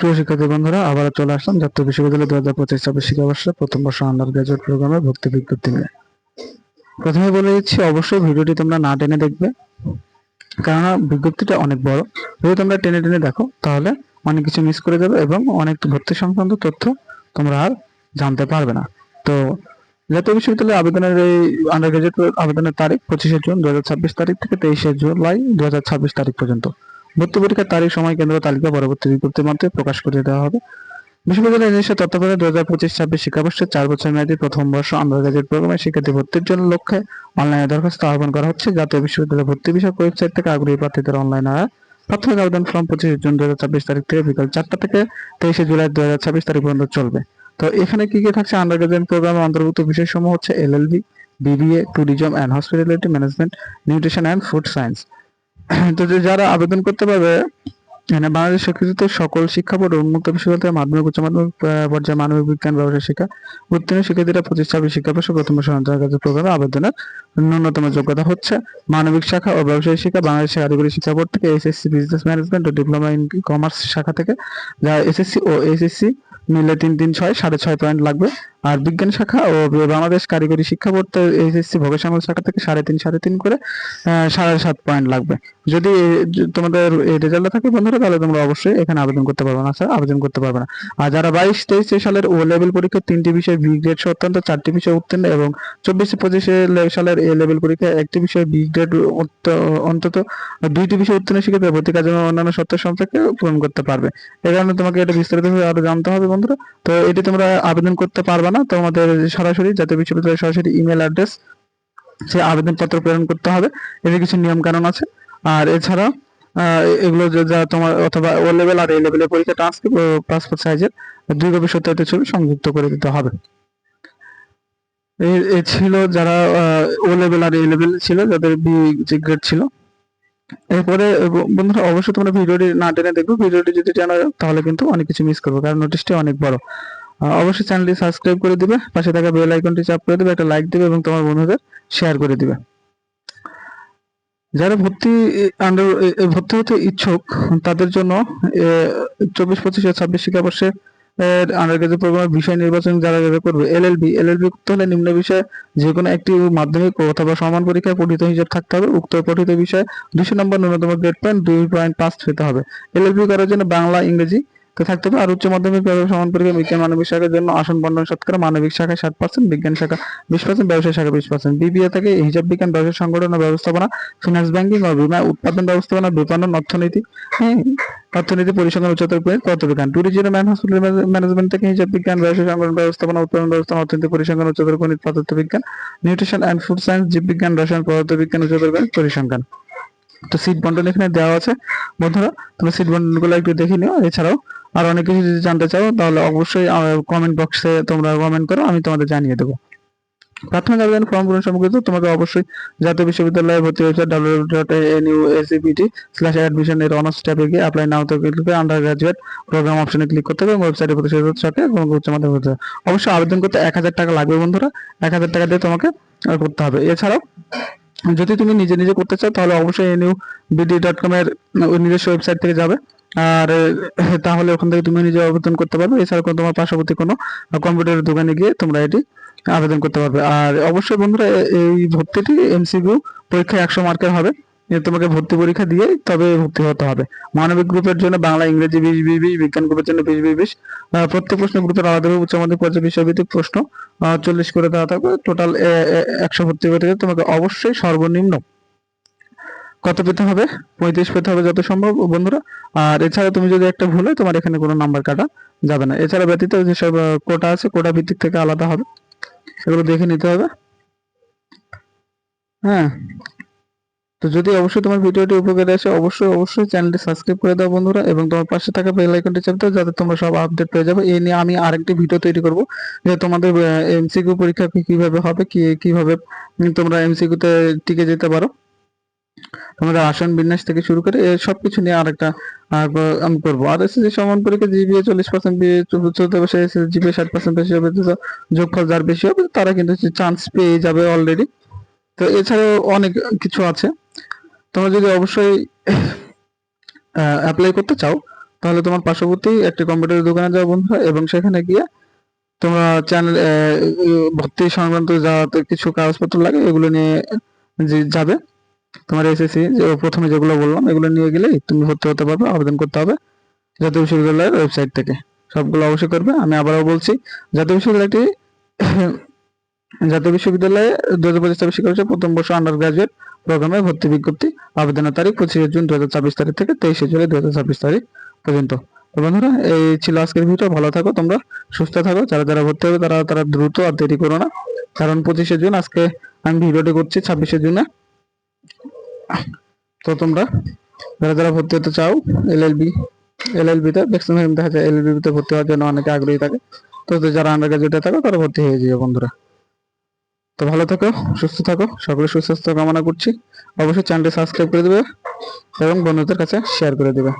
প্রিয় শিক্ষার্থী বন্ধুরা, আবার চলে আসলাম জাতীয় বিশ্ববিদ্যালয় 2025-26 শিক্ষাবর্ষে প্রথম বর্ষ আন্ডার গ্রাজুয়েট প্রোগ্রামে ভর্তি বিজ্ঞপ্তি নিয়ে। প্রথমে বলে দিচ্ছি, অবশ্যই ভিডিওটি তোমরা না টেনে দেখবে, কেননা বিজ্ঞপ্তিটা অনেক বড়। যদি তোমরা টেনে টেনে দেখো তাহলে অনেক কিছু মিস করে যাবে এবং অনেক ভর্তি সংক্রান্ত তথ্য তোমরা আর জানতে পারবে না। তো জাতীয় বিশ্ববিদ্যালয়ে আবেদনের এই আন্ডার গ্রাজুয়েট আবেদনের তারিখ 25শে জুন 2026 তারিখ থেকে 23শে জুলাই 2026 তারিখ পর্যন্ত। ভর্তি পরীক্ষার তারিখ, সময়, কেন্দ্র তালিকা পরবর্তী বিজ্ঞপ্তির মধ্যে প্রকাশ করে দেওয়া হবে। বিশ্ববিদ্যালয়ের নিজস্ব তত্ত্বাবধানে 2025-26 শিক্ষাবর্ষে 4 বছর মেয়াদী প্রথম বর্ষ আন্ডার গ্রাজুয়েট প্রোগ্রামে শিক্ষার্থী ভর্তির জন্য লক্ষ্যে অনলাইনে দরখাস্ত আহ্বান করা হচ্ছে। জাতীয় বিশ্ববিদ্যালয় ভর্তি বিষয়ক ওয়েবসাইট থেকে আগ্রহী প্রার্থীদের অনলাইনে প্রাথমিক আবেদন ফর্ম 25 জুন 2026 তারিখ থেকে বিকাল 4টা থেকে 23শে জুলাই 2026 তারিখ পর্যন্ত চলবে। তো এখানে কি কি থাকছে? আন্ডার গ্রাজুয়েট প্রোগ্রামে অন্তর্ভুক্ত বিষয়সমূহ হচ্ছে LLB, BBA, tourism and hospitality management, nutrition and food science. তো যারা আবেদন করতে পারবে, এখানে বাংলাদেশ স্বীকৃত সকল শিক্ষা বোর্ড, উন্মুক্ত বিশ্ববিদ্যালয়, মাধ্যমিক, উচ্চ মাধ্যমিক পর্যায়ে মানবিক বিজ্ঞান, ব্যবসায় শিক্ষা উত্তীর্ণ শিক্ষার্থীরা 25-26 শিক্ষাবর্ষে প্রথম বর্ষ আন্তর্জাতিক প্রোগ্রামে আবেদনের ন্যূনতম যোগ্যতা হচ্ছে মানবিক শাখা ও ব্যবসায়ী শিক্ষা। বাংলাদেশ কারিগরি শিক্ষা বোর্ড থেকে এসএসসি বিজনেস ম্যানেজমেন্ট ও ডিপ্লোমা ইন কমার্স শাখা থেকে, যা এসএসসি ও এইচএসসি মিলে 3-3-6 6.5 পয়েন্ট লাগবে। আর বিজ্ঞান শাখা ও বাংলাদেশ কারিগরি শিক্ষা বোর্ড এইচএসসি ভোকেশনাল শাখা থেকে 3.5 করে 7.5 পয়েন্ট লাগবে। যদি তোমাদের এই রেজাল্ট থাকে বন্ধুরা, তাহলে তোমরা অবশ্যই এখানে আবেদন করতে পারবে না, স্যার আবেদন করতে পারবে না। আর যারা 22-23 সালের ও লেভেল পরীক্ষা 3টি বিষয় বি গ্রেড সহ অত্যন্ত 4টি বিষয় উত্তীর্ণ এবং 24-25 সালের এ লেভেল পরীক্ষা 1টি বিষয় বি গ্রেড অন্তত 2টি বিষয় উত্তীর্ণ শিক্ষার্থী ভর্তি কাজ এবং অন্যান্য শর্ত সাপেক্ষে পূরণ করতে পারবে। এই কারণে তোমাকে এটা বিস্তারিতভাবে আরো জানতে হবে বন্ধুরা। তো এটি তোমরা আবেদন করতে পারবে না, তোমাদের সরাসরি জাতীয় বিশ্ববিদ্যালয়ের সরাসরি ইমেল অ্যাড্রেস সে আবেদনপত্র প্রেরণ করতে হবে। এর কিছু নিয়ম কানুন আছে। আর এছাড়া এগুলো যা তোমার অথবা ও লেভেল আর এ লেভেলের পরীক্ষা ট্রান্সক্রিপ্ট ও পাসপোর্ট সাইজের 2 কপি সত্যায়িত ছবি সংযুক্ত করে দিতে হবে। এই ছিল যারা ও লেভেল আর এ লেভেল ছিল, যাদের বি গ্রেড ছিল। এরপরে বন্ধুরা অবশ্যই তোমরা ভিডিওটি না টেনে দেখবে। ভিডিওটি যদি জানো তাহলে কিন্তু অনেক কিছু মিস করবে, কারণ নোটিশটি অনেক বড়। অবশ্যই চ্যানেলটি সাবস্ক্রাইব করে দিবে, পাশে থাকা বেল আইকনটি চাপ করে দিবে, একটা লাইক দিবে এবং তোমার বন্ধুদের শেয়ার করে দিবে। যারা ভর্তি হতে ইচ্ছুক তাদের জন্য 24-25-26 শিক্ষাবর্ষে আন্ডার গ্রাজুয়েট প্রোগ্রামের বিষয় নির্বাচন যারা করবে, এলএলবি করতে হলে নিম্ন বিষয়ে যে কোনো একটি মাধ্যমিক অথবা সমান পরীক্ষায় পঠিত হিসাব থাকতে হবে। উক্ত পঠিত বিষয়ে 200 নম্বর ন্যূনতম গ্রেড পয়েন্ট 2.5 পেতে হবে। এলএলবি করার জন্য বাংলা, ইংরেজি থাকতে হবে। আর উচ্চ মাধ্যমিক সমান পরীক্ষা বিজ্ঞান মানবিক শাখার জন্য আসন বন্টন শতকরা মানবিক শাখায় 60%, বিজ্ঞান শাখা 20%, ব্যবসায় শাখা 20%। বিবিএ থেকে হিসাব বিজ্ঞান, ব্যবসা সংগঠন ও ব্যবস্থাপনা, ফিনান্স, ব্যাংকিং ও বিমা, উৎপাদন ব্যবস্থাপনা, বিপণন, অর্থনীতি, অর্থনীতি, পরিসংখ্যান, উচ্চতর গণিত, পদার্থবিজ্ঞান। ট্যুরিজম অ্যান্ড হসপিটাল ম্যানেজমেন্ট থেকে হিসাব বিজ্ঞান, ব্যবসা সংগঠন ব্যবস্থাপনা, উৎপাদন ব্যবস্থাপনা, অর্থনীতি, পরিসংখ্যান, উচ্চতর গণিত, পদার্থবিজ্ঞান। নিউট্রিশন অ্যান্ড ফুড সায়েন্স, জীববিজ্ঞান, রসায়ন, পদার্থবিজ্ঞান, উচ্চতর গণিত, পরিসংখ্যান। তো সিট বন্টন এখানে দেওয়া আছে বন্ধুরা, তোমরা সিট বন্টনগুলো একটু দেখে নিও। এছাড়াও আর অনেক কিছু যদি জানতে চাও তাহলে অবশ্যই কমেন্ট বক্সে তোমরা কমেন্ট করো, আমি তোমাদের জানিয়ে দেবো। প্রাথমিক আবেদন ফর্ম পূরণ সম্পর্কিত তোমাকে অবশ্যই জাতীয় বিশ্ববিদ্যালয়ের ভর্তি ওয়েবসাইট www.nuacpt/admission এর অনার্স ট্যাবে গিয়ে অ্যাপ্লাই নাও ক্লিক করে আন্ডার গ্রাজুয়েট প্রোগ্রাম অপশনে ক্লিক করতে হবে এবং ওয়েবসাইটে প্রতিষ্ঠানের সাথে এবং উচ্চ মাধ্যমিক করতে হবে। অবশ্যই আবেদন করতে 1000 টাকা লাগবে বন্ধুরা, 1000 টাকা দিয়ে তোমাকে করতে হবে। এছাড়াও যদি তুমি নিজে নিজে করতে চাও তাহলে অবশ্যই nubd.com এর নিজস্ব ওয়েবসাইট থেকে যাবে, আর তাহলে ওখান থেকে তুমি নিজে আবেদন করতে পারবে। এছাড়া তোমার পার্শ্ববর্তী কোনো কম্পিউটারের দোকানে গিয়ে তোমরা এটি আবেদন করতে পারবে। আর অবশ্যই বন্ধুরা এই ভর্তিটি এমসিকিউ পরীক্ষা 100 মার্কের হবে। তোমাকে ভর্তি পরীক্ষা দিয়ে তবে ভর্তি হতে হবে। মানবিক গ্রুপের জন্য বাংলা, ইংরেজি 20-20, বিজ্ঞান গ্রুপের জন্য 20-20। প্রত্যেক প্রশ্ন গ্রুপের আলাদাভাবে উচ্চ মাধ্যমিক পর্যায়ে বিষয়ভিত্তিক প্রশ্ন 40 করে দেওয়া থাকবে। টোটাল 100 ভর্তি করতে গেলে তোমাকে অবশ্যই সর্বনিম্ন কত পেতে হবে? 35 পেতে হবে যত সম্ভব বন্ধুরা। আর এছাড়া তুমি যদি একটা ভুল হয় তোমার এখানে কোনো নাম্বার কাটা যাবে না। এছাড়া ব্যতীত যেসব কোটা আছে কোটা ভিত্তিক থেকে আলাদা হবে, সেগুলো দেখে নিতে হবে। হ্যাঁ, তো যদি অবশ্যই তোমার ভিডিওটি উপকারে আসে অবশ্যই চ্যানেলটি সাবস্ক্রাইব করে দাও বন্ধুরা, এবং তোমার পাশে থাকা বেল আইকনটি চাপ দাও যাতে তোমরা সব আপডেট পেয়ে যাবে। এই নিয়ে আমি আরেকটি ভিডিও তৈরি করব যে তোমাদের এমসিকিউ পরীক্ষা কিভাবে হবে, কিভাবে তোমরা এমসিকিউ তে টিকে যেতে পারো, তোমাদের আসন বিন্যাস থেকে শুরু করে সবকিছু নিয়ে আরেকটা আমি করবো। আর এসএসসি সমান পরীক্ষা জিপিএ 40%, বিএ 14%, জিপিএ 60% বেশি হবে, যোগফল যার বেশি হবে তারা কিন্তু চান্স পেয়ে যাবে অলরেডি। তো এছাড়াও অনেক কিছু আছে। তোমরা যদি অবশ্যই অ্যাপ্লাই করতে চাও তাহলে তোমার পার্শ্ববর্তী একটি কম্পিউটারের দোকানে যাও বন্ধুরা, এবং সেখানে গিয়ে তোমরা চ্যানেল ভর্তি সংক্রান্ত যা কিছু কাগজপত্র লাগে এগুলো নিয়ে যাবে। তোমার এসএসসি প্রথমে যেগুলো বললাম এগুলো নিয়ে গেলেই তুমি ভর্তি হতে পারবে। আবেদন করতে হবে জাতীয় বিশ্ববিদ্যালয়ের ওয়েবসাইট থেকে। সবগুলো অবশ্যই করবে। আমি আবারও বলছি, জাতীয় বিশ্ববিদ্যালয়টি জাতীয় বিশ্ববিদ্যালয়ে 2025-26 শিক্ষাবর্ষে প্রথম বর্ষ আন্ডার গ্রাজুয়েট প্রোগ্রামে ভর্তি বিজ্ঞপ্তি। আবেদনের তারিখ 25 জুন 2024 তারিখ থেকে 23 জুলাই 2026 তারিখ পর্যন্ত। তো বন্ধুরা, এই ছিল আজকের ভিডিও। ভালো থাকো তোমরা, সুস্থ থাকো। যারা যারা ভর্তি হবে তারা দ্রুত আর দেরি করো না, কারণ 25 জুন আজকে আমি ভিডিওটি করছি 26 জুনে। তো তোমরা যারা যারা ভর্তি হতে চাও এলএলবিতে ম্যাক্সিমাম দেখা যায় এলএলবিতে ভর্তি হওয়ার জন্য অনেকে আগ্রহী থাকে। তো যারা আন্ডার গ্রাজুয়েটে থাকো তারা ভর্তি হয়ে যাবে বন্ধুরা। তো ভালো থাকো, সুস্থ থাকো, সকলে সুস্বাস্থ্য কামনা করছি। অবশ্যই চ্যানেলটি সাবস্ক্রাইব করে দেবে এবং বন্ধুদের কাছে শেয়ার করে দেবে।